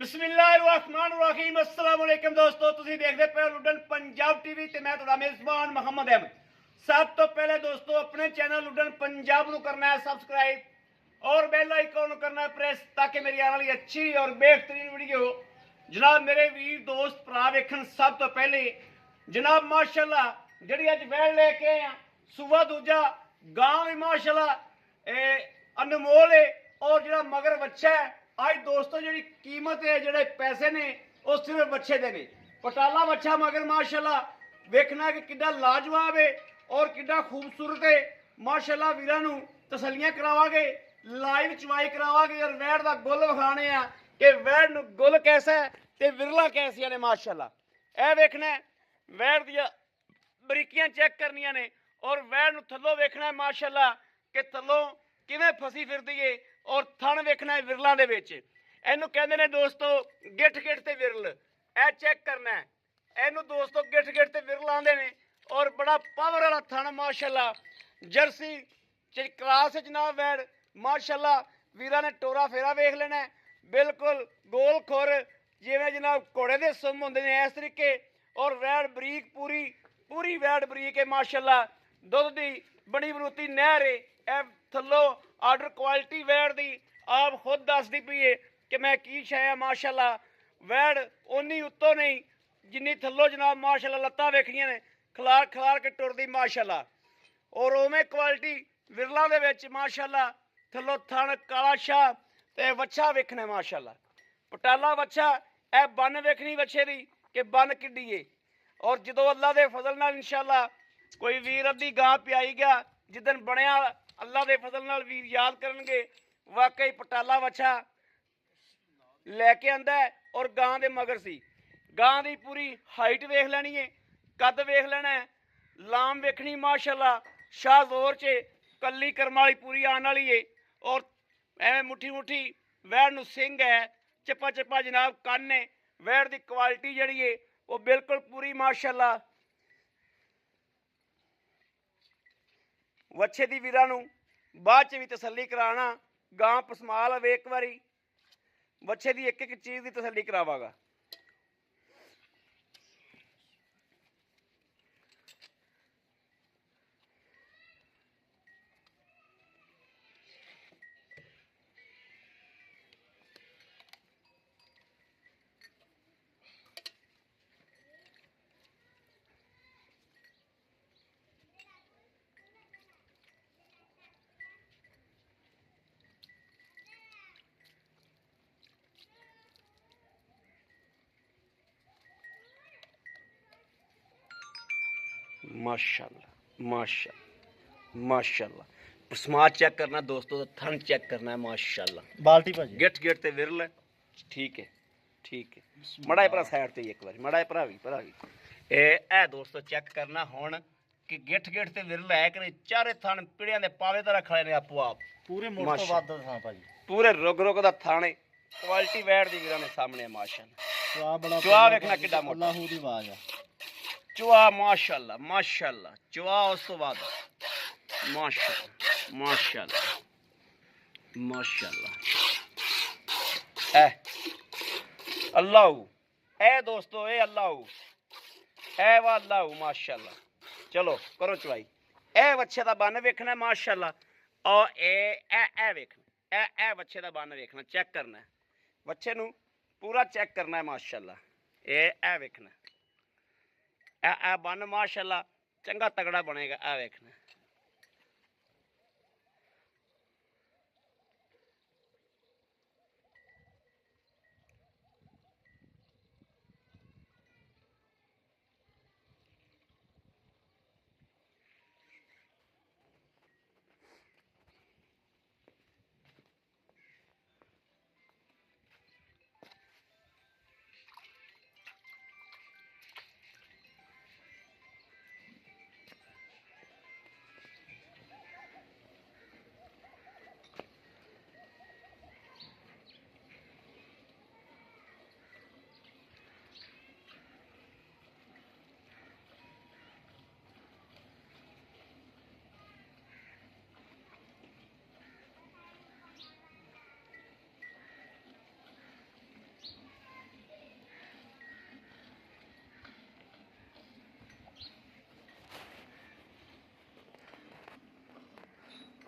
बिस्मिल्लाहिर्रहमानिर्रहीम अस्सलाम वालेकुम दोस्तों ਤੁਸੀਂ ਦੇਖਦੇ ਪਏ ਹੋ ਲੁੱਡਨ ਪੰਜਾਬ ਟੀਵੀ ਤੇ ਮੈਂ ਤੁਹਾਡਾ ਮੇਜ਼ਬਾਨ ਮੁਹੰਮਦ ਅਹਿਮਦ। ਸਭ ਤੋਂ ਪਹਿਲੇ ਦੋਸਤੋ ਆਪਣੇ ਚੈਨਲ ਲੁੱਡਨ ਪੰਜਾਬ ਨੂੰ ਕਰਨਾ ਹੈ सब्सक्राइब और बेल आइकन ਨੂੰ ਕਰਨਾ ਹੈ प्रेस ताकि मेरी आने वाली अच्छी और बेहतरीन वीडियो जनाब मेरे वीर दोस्त भरा वेखण। सब तो पहले जनाब माशाल्लाह ਜਿਹੜੀ ਅੱਜ ਵੈਲ ਲੈ ਕੇ ਆਏ ਆ ਸੂਆ ਦੂਜਾ ਗਾਂ ਵੀ ਮਾਸ਼ਾਅੱਲਾ ਅਨਮੋਲ ਹੈ और ਜਿਹੜਾ ਮਗਰ ਬੱਚਾ ਹੈ आज दोस्तों जी कीमत है जोड़े पैसे ने वो सिर्फ बच्चे दे ने। पटाला बच्चा मगर माशाल्लाह वेखना कि किड्डा लाजवाब है और किड्डा खूबसूरत है माशाल्लाह। वीरां नूं तसल्लियां करावांगे लाइव चवाई करावांगे और वैड़ दा गुल विखाने आ कि वैड़ नूं गुल कैसा है ते विरला कैसियां ने माशाल्लाह। ए वेखना वैड़ दियां बरीकियां चेक करनियां ने और वैड़ नूं थल्लों वेखना है माशाल्लाह कि थल्लों किवें फसी फिरदी है और थण वेखना है विरलों दे विच। इहनूं कहंदे ने दोस्तों गिठ गिठ ते विरल। ए चेक करना है इहनूं दोस्तों गिठ गिठ ते विरल आंदे ने और बड़ा पावर वाला थण माशाल्लाह। जर्सी च क्लास जनाब वैड़ माशाल्लाह। वीरां ने टोरा फेरा वेख लेना है बिल्कुल गोल खुर जिवें जनाब घोड़े दे सुम हुंदे ने इस तरीके और वैड़ बरीक पूरी पूरी वैड़ बरीक है माशाल्लाह। दुध दी बड़ी बरूती नहर है ए थल्लों आर्डर क्वालिटी वैड़ दी आप खुद दसदी पई है कि मैं की शै है माशाल्लाह। वैड़ उन्नी उत्तों नहीं जिन्नी थल्लों जनाब माशाल्लाह लत्तां वेखियां ने खलार खलार के टुरदी माशाल्लाह। और उवें क्वालिटी विरलां दे विच माशाल्लाह थल्लों थण काला शाह ते वच्छा वेखना माशाल्लाह। पटाला वच्छा ए बन वेखनी वच्छे दी कि बन किड्डी है और जदों अल्लाह दे फजल नाल इंशाअल्लाह कोई वीर अद्धी गां पियाई गया जिदन बनया अल्लाह दे फजल नाल वीर याद करनगे वाकई पटाला वच्छा लैके आंदा है और गां दे मगर सी। गां दी पूरी हाइट वेख लैनी है कद वेख लेना है लाम वेखनी माशाल्लाह। शाह जोर च कली करम वाली पूरी आने वाली है और एवें मुट्ठी मुट्ठी वैड़ नूं सिंग है चप्पा चप्पा जनाब कन्न है। वैड़ दी क्वालिटी जिहड़ी है वो बिल्कुल पूरी माशाल्लाह। वच्छे दी वीरां नूं बाद च भी तसल्ली कराना गां पसमाल आवे एक बारी वच्छे दी एक एक चीज़ की तसल्ली करावागा। माशाल्लाह माशाल्लाह माशाल्लाह। पसमा चेक करना दोस्तों तो थन चेक करना है माशाल्लाह। बाल्टी भाजी गिट गिट ते विरल है ठीक है ठीक है। मड़ा भरा साइड ते एक बार मड़ा भरा भी ए दोस्तों चेक करना हुण कि गिट गिट ते विरल है कि नहीं। चारे थन पिड़ियां दे पावे तरह खड़े ने आपो आप पूरे मुड़ तो वध दा भाजी पूरे रुग रुग दा थाने क्वालिटी वैड़ दी वीरां ने सामने माशाल्लाह। चुआ वेखना किड्डा मोटा अल्लाह दी आवाज है चुआ माशाल्लाह माशाल्लाह। चुआ उस तो बाद माशाल्लाह माशाल्लाह माशाल्लाह ए अल्लाह ए दोस्तों ए अल्लाह ए वा अल्लाह माशाल्लाह। चलो करो चुआई ए बच्चे दा बन वेखना माशाल्लाह और ए वेखना ए बच्चे दा बन वेखना चेक करना है बच्चे नूं पूरा चेक करना है माशाल्लाह। ए वेखना ए बन माशाल्लाह चंगा तगड़ा बनेगा ए वेखना।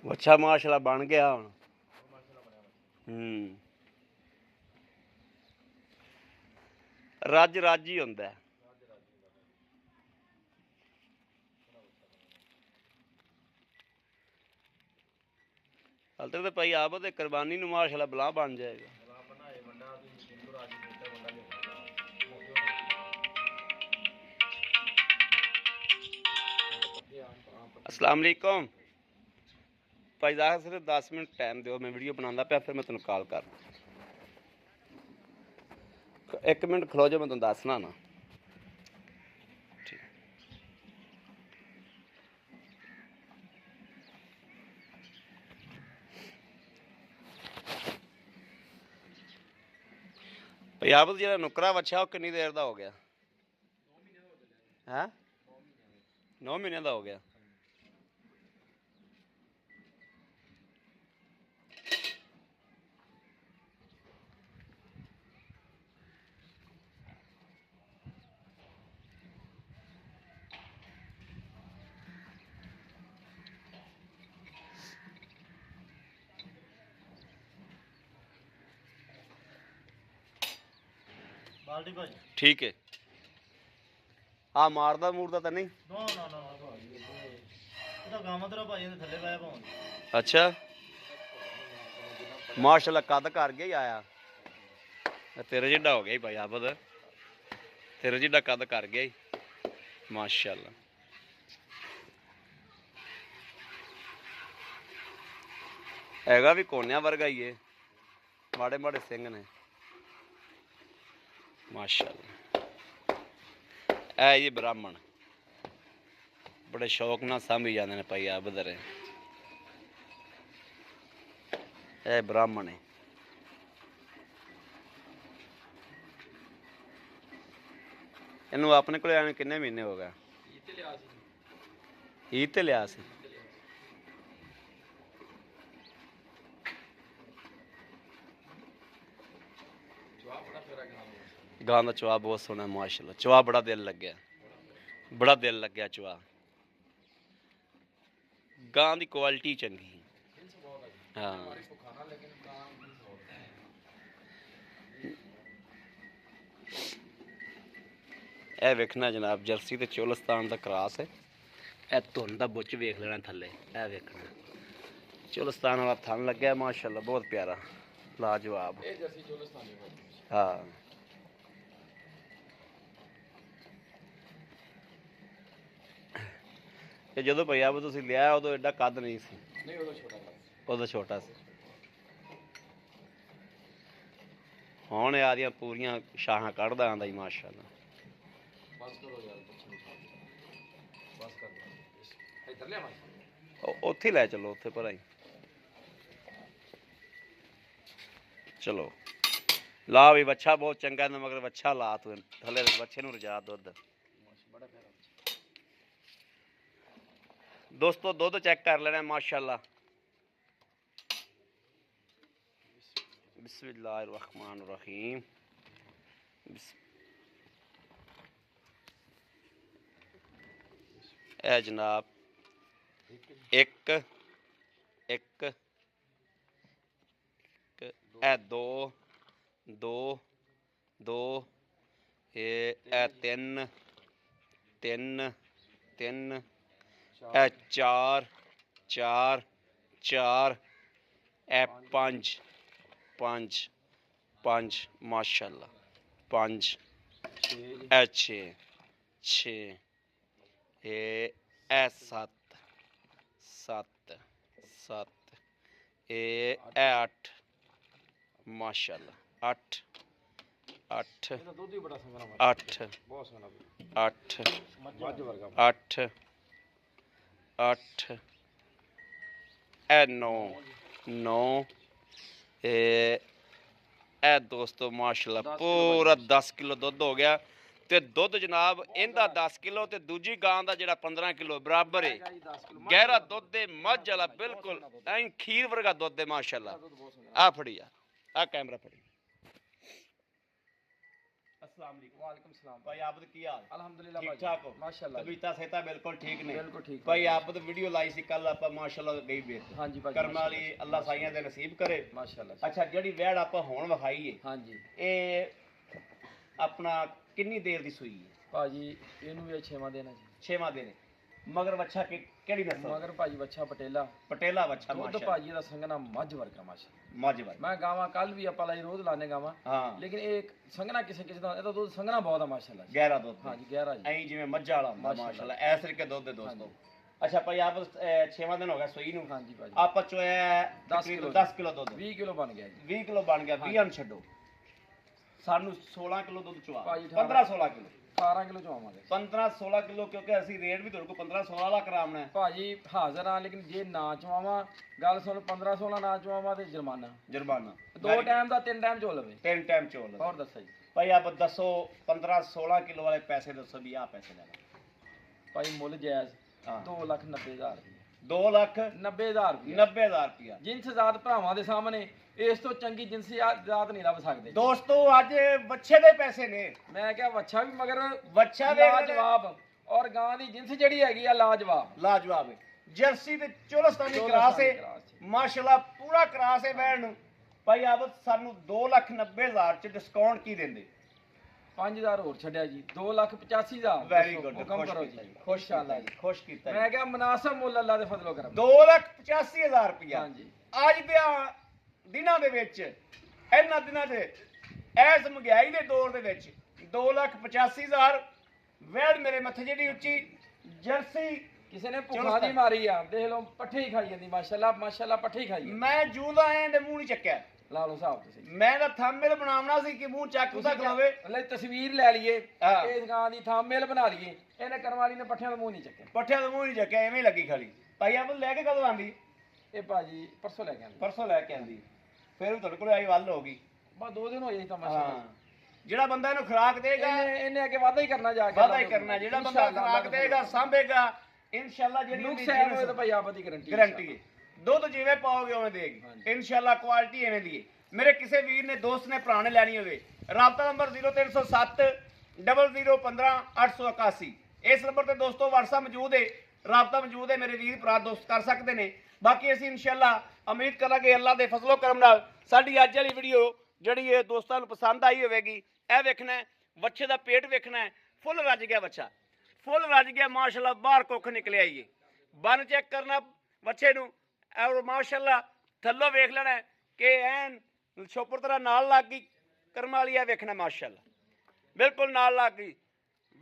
ਵੱਛਾ ਮਾਸ਼ਾਅੱਲਾ ਬਣ ਗਿਆ ਹੁਣ। ਰੱਜ ਰੱਜ ਹੀ ਹੁੰਦਾ। ਹਲਤੇ ਤੇ ਭਾਈ ਆਪ ਤੇ ਕੁਰਬਾਨੀ ਨੂੰ ਮਾਸ਼ਾਅੱਲਾ ਬਲਾ ਬਣ ਜਾਏਗਾ। अस्सलाम वालेकुम भाई ज़ाहिर सिर्फ 10 मिनट टाइम दो, मैं वीडियो बनाता पाया, फिर मैं तुम कॉल कर 1 मिनट खलो जो, मैं तुम दसना ना। भाई आप जो नुकरा बच्चा वो कितनी देर का हो गया है? 9 महीने का हो गया। ठीक है। हाँ मारदा मूरदा तो नहीं। अच्छा माशाल्लाह कद कर गया ही आया, तेरे जिड्डा हो गया ही भाई आबद, तेरे जिड्डा कद कर गया ही माशाल्लाह। हैगा भी कोन्या वर्गा ही है, माड़े माड़े सिंह ने माशाल्लाह। ऐ जी ब्राह्मण बड़े शौक नाल सांभी जाते हैं भाई आबदर, ऐ ब्राह्मण है। इनू अपने को आने किन्ने महीने हो गए? ईद ते लिया सी। गां का चुआ बहुत सोहना माशाल्लाह, चुआ बड़ा दिल लग गया, बड़ा दिल लग गया चुआ। गां की क्वालिटी चंगी। हाँ यह वेखना जनाब जर्सी तो चोलिस्तान का क्रॉस है। यह धुन का बुच वेख लेना थले, यह वेखना चोलिस्तान वाला थन लग्या माशाल्लाह, बहुत प्यारा लाजवाब। हाँ ये जो भैया वो तुम लिया उदो एडा कद नहीं सी, उदो छोटा सी। हुण आ रही पूरियां शाह कढ़दा आंदा ही माशाल्लाह। उत्थे लै चलो, उत्थे भराई चलो। ला भी बच्चा बहुत चंगा, मगर बच्चा ला तू थले बच्चे नूं रजा दुध। दोस्तों दुध चेक कर लेना माशाल्लाह। बिस्मिल्लाहिर्रहमानिर्रहीम। ए जनाब एक एक ए दो दो दो ए तीन तीन तीन ए चार चार चार ए पांच पांच पांच माशाल्लाह, पांच ए छे छे ए सत्त सत्त सत्त ए अठ माशाल्लाह, अठ अठ अठ अठ अठ अठ ए नौ नौ ए दोस्तों माशाल्लाह पूरा 10 किलो दुध हो गया। ते दुध जनाब इनका 10 किलो ते दूजी गां का जिहड़ा 15 किलो बराबर है। गहरा दुध है मझ वाला, बिल्कुल ऐं खीर वर्गा दुध है माशाल्लाह। आ फड़ी आ कैमरा फड़ी। अस्सलाम अस्सलाम वालेकुम। वालेकुम सलाम भाई आबद की हाल? अल्हम्दुलिल्लाह ठीक भाजी ठाक हो? माशाल्लाह जी। तबीयतां सेहतां बिल्कुल ठीक ने? बिल्कुल ठीक भाई आबद वीडियो लाई सी कल ਆਪਾਂ ਮਾਸ਼ਾਅੱਲਾ ਗਈ ਵੇਖ हाँ जी भाजी ਕਰਮ ਵਾਲੀ ਅੱਲਾ ਸਾਈਆਂ ਦੇ ਨਸੀਬ ਕਰੇ। माशाल्लाह जी। ਅੱਛਾ ਜਿਹੜੀ ਵੈੜ ਆਪਾਂ ਹੁਣ ਵਿਖਾਈ ਏ हाँ जी ਇਹ ਆਪਣਾ ਕਿੰਨੀ ਦੇਰ ਦੀ ਸੂਈ ਹੈ? भाजी ਇਹਨੂੰ ਵੀ 6ਵਾਂ ਦੇਣਾ ਜੀ। 6ਵਾਂ ਦਿਨ ਮਗਰ ਵੱਛਾ ਕਿਹੜੀ ਨਸਲ? ਮਗਰ ਭਾਜੀ ਬੱਚਾ ਪਟੇਲਾ ਪਟੇਲਾ ਵੱਛਾ ਦੁੱਧ ਮਾਸ਼ਾਅੱਲਾ ਭਾਜੀ ਦਾ ਸੰਗਣਾ ਮੱਝ ਵਰਗਾ ਮਾਸ਼ਾ ਮੱਝ ਵਾਲੀ। ਮੈਂ ਗਾਵਾਂ ਕੱਲ ਵੀ ਆਪਾਂ ਲਈ ਰੋਜ਼ ਲਾਣੇ ਗਾਵਾਂ ਹਾਂ ਲੇਕਿਨ ਇਹ ਸੰਗਣਾ ਕਿਸੇ ਕਿਸੇ ਦਾ ਇਹਦਾ ਦੁੱਧ ਸੰਗਣਾ ਬਹੁਤ ਆ ਮਾਸ਼ਾਅੱਲਾ ਜੀ। ਗਹਿਰਾ ਦੁੱਧ ਹਾਂ ਜੀ 11 ਜੀ। ਐਂ ਜਿਵੇਂ ਮੱਝਾਂ ਵਾਲਾ ਹੁੰਦਾ ਮਾਸ਼ਾਅੱਲਾ। ਮਾਸ਼ਾਅੱਲਾ ਐਸ ਤਰੀਕੇ ਦੁੱਧ ਦੇ ਦੋਸਤੋ। ਅੱਛਾ ਭਾਈ ਆਪ 6ਵਾਂ ਦਿਨ ਹੋ ਗਿਆ ਸੂਈ ਨੂੰ। ਹਾਂ ਜੀ ਭਾਜੀ ਆਪਾਂ ਚੋਇਆ 10 ਤਕਰੀਬਨ ਕਿਲੋ 10 ਕਿਲੋ ਦੁੱਧ 20 ਕਿਲੋ ਬਣ ਗਿਆ ਜੀ। 20 ਕਿਲੋ ਬਣ ਗਿਆ 20 ਨੂੰ ਛੱਡੋ ਸਾਨੂੰ 16 ਕਿਲੋ ਦੁੱਧ ਚਵਾ ਭਾਈ 15 16 ਕਿਲੋ 18 ਕਿਲੋ ਚਵਾਵਾਂਗੇ 15 16 ਕਿਲੋ ਕਿਉਂਕਿ ਅਸੀਂ ਰੇਟ ਵੀ ਤੁਹਾਡੇ ਕੋਲ 15 16 ਵਾਲਾ ਕਰਾਉਣਾ ਹੈ। ਭਾਜੀ ਹਾਜ਼ਰ ਆ ਲੇਕਿਨ ਜੇ ਨਾ ਚਵਾਵਾਂ ਗੱਲ ਸੁਣ 15 16 ਨਾ ਚਵਾਵਾਂ ਤੇ ਜੁਰਮਾਨਾ ਜੁਰਮਾਨਾ 2 ਟਾਈਮ ਦਾ 3 ਟਾਈਮ ਚੋ ਲਵੇ। 3 ਟਾਈਮ ਚੋਲ ਹੋਰ ਦੱਸੋ ਜੀ ਭਾਈ ਆਪ ਦੱਸੋ 15 16 ਕਿਲੋ ਵਾਲੇ ਪੈਸੇ ਦੱਸੋ ਵੀ ਆ ਪੈਸੇ ਲੈ ਲਓ। ਭਾਈ ਮੁੱਲ ਜਾਇਜ਼ ਹਾਂ 2,90,000 ਰੁਪਏ 2,90,000 ਰੁਪਏ 90,000 ਰੁਪਇਆ। ਜਿੰਸ ਜ਼ਾਤ ਭਰਾਵਾਂ ਦੇ ਸਾਹਮਣੇ ਇਸ ਤੋਂ ਚੰਗੀ ਜਿੰਸੀ ਜ਼ਾਤ ਨਹੀਂ ਲੱਭ ਸਕਦੇ। ਦੋਸਤੋ ਅੱਜ ਵੱਛੇ ਦੇ ਪੈਸੇ ਨੇ। ਮੈਂ ਕਿਹਾ ਵੱਛਾ ਵੀ ਮਗਰ ਵੱਛਾ ਵੇਖ ਲੈ ਲਾਜਵਾਬ ਔਰ ਗਾਂ ਦੀ ਜਿੰਸ ਜਿਹੜੀ ਹੈਗੀ ਆ ਲਾਜਵਾਬ ਲਾਜਵਾਬ ਹੈ। ਜਰਸੀ ਤੇ ਚੋਲਸਤਾਨੀ ਕਰਾਸ ਹੈ ਮਾਸ਼ਾਅੱਲਾ ਪੂਰਾ ਕਰਾਸ ਹੈ ਬੈਣ ਨੂੰ। ਭਾਈ ਆਪ ਸਾਨੂੰ 2,90,000 ਚ ਡਿਸਕਾਊਂਟ ਕੀ ਦਿੰਦੇ? 5,000 ਹੋਰ ਛੱਡਿਆ ਜੀ 2,85,000 ਵੈਰੀ ਗੁੱਡ ਹੁਕਮ ਕਰੋ ਜੀ ਖੁਸ਼ ਇਨਸ਼ਾਅੱਲਾ ਜੀ। ਖੁਸ਼ ਕੀਤਾ ਮੈਂ ਕਿਹਾ ਮਨਾਸਬ ਮੁੱਲ ਅੱਲਾ ਦੇ ਫਜ਼ਲੋ ਕਰਮ। 2,85,000 ਰੁਪਇਆ ਹਾਂਜੀ ਅੱਜ ਦੇ ਦਿਨਾਂ ਦੇ ਵਿੱਚ ਇਹਨਾਂ ਦਿਨਾਂ ਦੇ ਐਸ ਮਹਿੰਗਾਈ ਦੇ ਦੌਰ ਦੇ ਵਿੱਚ 2,85,000 ਵੈੜ ਮੇਰੇ ਮੱਥੇ ਜਿਹੜੀ ਉੱਚੀ ਜਰਸੀ ਕਿਸੇ ਨੇ ਭੁੱਖਾ ਦੀ ਮਾਰੀ ਆ ਦੇਖ ਲਓ ਪੱਠੇ ਹੀ ਖਾਈ ਜਾਂਦੀ ਮਾਸ਼ਾਅੱਲਾ ਮਾਸ਼ਾਅੱਲਾ ਪੱਠੇ ਹੀ ਖਾਈ ਜਾਂਦੀ। ਮੈਂ ਜੂਦਾ ਐਂ ਦੇ ਮੂੰਹ ਨਹੀਂ ਚੱਕਿਆ। ਲਾ ਲਓ ਹਿਸਾਬ ਤੁਸੀਂ ਮੈਂ ਤਾਂ ਥੰਬਨੇਲ ਬਣਾਉਣਾ ਸੀ ਕਿ ਮੂੰਹ ਚੱਕ ਉਹਦਾ ਖਲਾਵੇ। ਲੈ ਤਸਵੀਰ ਲੈ ਲਈਏ ਹਾਂ। ਇਸ ਗਾਂ ਦੀ ਥੰਬਨੇਲ ਬਣਾ ਲਈਏ। ਇਹਨੇ ਕਰਮ ਵਾਲੀ ਨੇ ਪੱਠਿਆਂ ਦਾ ਮੂੰਹ ਨਹੀਂ ਚੱਕਿਆ। ਪੱਠਿਆਂ ਦਾ ਮੂੰਹ ਨਹੀਂ ਚੱਕਿਆ ਐਵੇਂ ਹੀ ਲੱਗੀ ਖਾਲੀ। ਭਾਈ ਆਪ ਲੈ ਕੇ ਕਦੋਂ ਆਂਦੀ? ਇਹ ਭਾਜੀ ਪਰਸੋਂ ਲੈ ਕੇ ਆਂਦੇ ਪਰਸੋਂ ਲੈ ਕੇ ਆਂਦੀ ਫਿਰ ਵੀ ਤੁਹਾਡੇ ਕੋਲ ਆਈ ਵੱਲ ਹੋ ਗਈ। ਬਸ 2 ਦਿਨ ਹੋਏ ਜੀ ਤਾਂ ਹਾਂ ਮਾਸ਼ਾਅੱਲਾ। ਜਿਹੜਾ ਬੰਦਾ ਇਹਨੂੰ ਖੁਰਾਕ ਦੇਗਾ ਇਹਨੇ ਅੱਗੇ ਵਾਧਾ ਹੀ ਕਰਨਾ ਜਾ ਕੇ ਵਾਦਾ ਹੀ ਕਰਨਾ। ਜਿਹੜਾ ਬੰਦਾ ਖੁਰਾਕ ਦੇਗਾ ਸਾਂਭੇਗਾ ਇਨਸ਼ਾਅੱਲਾ ਜਿਹੜੀ ਨੁਕਸ ਹੈ ਉਹ ਤਾਂ ਭਾਈ ਆਪ ਦੀ ਗਾਰੰਟੀ ਹੈ। ਦੁੱਧ ਜਿਵੇਂ ਪਾਓਗੇ ਉਵੇਂ ਦੇਗੀ ਇਨਸ਼ਾਅੱਲਾ ਕੁਆਲਿਟੀ ਐਵੇਂ ਦੀ ਹੈ। ਮੇਰੇ ਕਿਸੇ ਵੀਰ ਨੇ ਦੋਸਤ ਨੇ ਭਰਾ ਨੇ ਲੈਣੀ ਹੋਵੇ ਰਾਬਤਾ ਨੰਬਰ 0307 0015 881 ਇਸ ਨੰਬਰ ਤੇ ਦੋਸਤੋ WhatsApp ਮੌਜੂਦ ਹੈ ਰਾਬਤਾ ਮੌਜੂਦ ਹੈ। ਮੇਰੇ ਵੀਰ ਭਰਾ ਦੋਸਤ ਕਰ ਸਕਦੇ ਨੇ। ਬਾਕੀ ਅਸੀਂ ਇਨਸ਼ਾਅੱਲਾ ਉਮੀਦ ਕਰਾਂਗੇ ਅੱਲਾ ਦੇ ਫਜ਼ਲੋ ਕਰਮ ਨਾਲ ਸਾਡੀ ਅੱਜ ਵਾਲੀ ਵੀਡੀਓ ਜਿਹੜੀ ਇਹ ਦੋਸਤਾਂ ਨੂੰ ਪਸੰਦ ਆਈ ਹੋਵੇਗੀ। ਇਹ ਵੇਖਣਾ ਹੈ ਵੱਛੇ ਦਾ ਪੇਟ ਵੇਖਣਾ ਹੈ ਫੁੱਲ ਰੱਜ ਗਿਆ ਬੱਚਾ ਫੁੱਲ ਰੱਜ ਗਿਆ ਮਾਸ਼ਾਅੱਲਾ ਬਾਹਰ ਕੁੱਖ ਨਿਕਲਿਆ ਈ ਬਨ ਚੈੱਕ ਕਰਨਾ ਬੱਚੇ ਨੂੰ ਔਰ ਮਾਸ਼ਾਅੱਲਾ ਥੱਲੋਂ ਵੇਖ ਲੈਣਾ ਕਿ ਐਨ ਛੋਪਰ ਤਰ੍ਹਾਂ ਨਾਲ ਲੱਗ ਗਈ ਕਰਮ ਵਾਲੀ ਆ ਵੇਖਣਾ ਮਾਸ਼ਾਅੱਲਾ ਬਿਲਕੁਲ ਨਾਲ ਲੱਗ ਗਈ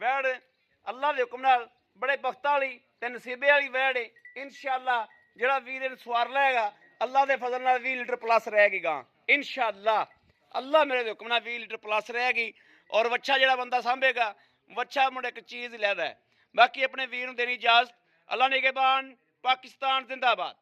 ਵੈੜ ਅੱਲਾ ਦੇ ਹੁਕਮ ਨਾਲ ਬੜੇ ਬਖਤਾਂ ਵਾਲੀ ਤੇ ਨਸੀਬੇ ਵਾਲੀ ਵੈੜ ਹੈ ਇਨਸ਼ਾਅੱਲਾ। ਜਿਹੜਾ ਵੀਰ ਇਹਨੂੰ ਸਵਾਰ ਲਏਗਾ ਅੱਲਾ ਦੇ ਫਜ਼ਲ ਨਾਲ 20 ਲੀਟਰ ਪਲੱਸ ਰਹੇਗੀ ਗਾਂ ਇਨਸ਼ਾਅੱਲਾ। ਅੱਲਾ ਮੇਰੇ ਦੇ ਹੁਕਮ ਨਾਲ 20 ਲੀਟਰ ਪਲੱਸ ਰਹੇਗੀ ਔਰ ਵੱਛਾ ਜਿਹੜਾ ਬੰਦਾ ਸਾਂਭੇਗਾ ਵੱਛਾ ਮੁੰਡੇ ਇੱਕ ਚੀਜ਼ ਲੈਦਾ ਹੈ। ਬਾਕੀ ਆਪਣੇ ਵੀਰ ਨੂੰ ਦੇਣੀ ਇਜਾਜ਼ਤ। ਅੱਲਾ ਨਿਗਹਿਬਾਨ। ਪਾਕਿਸਤਾਨ ਜ਼ਿੰਦਾਬਾਦ।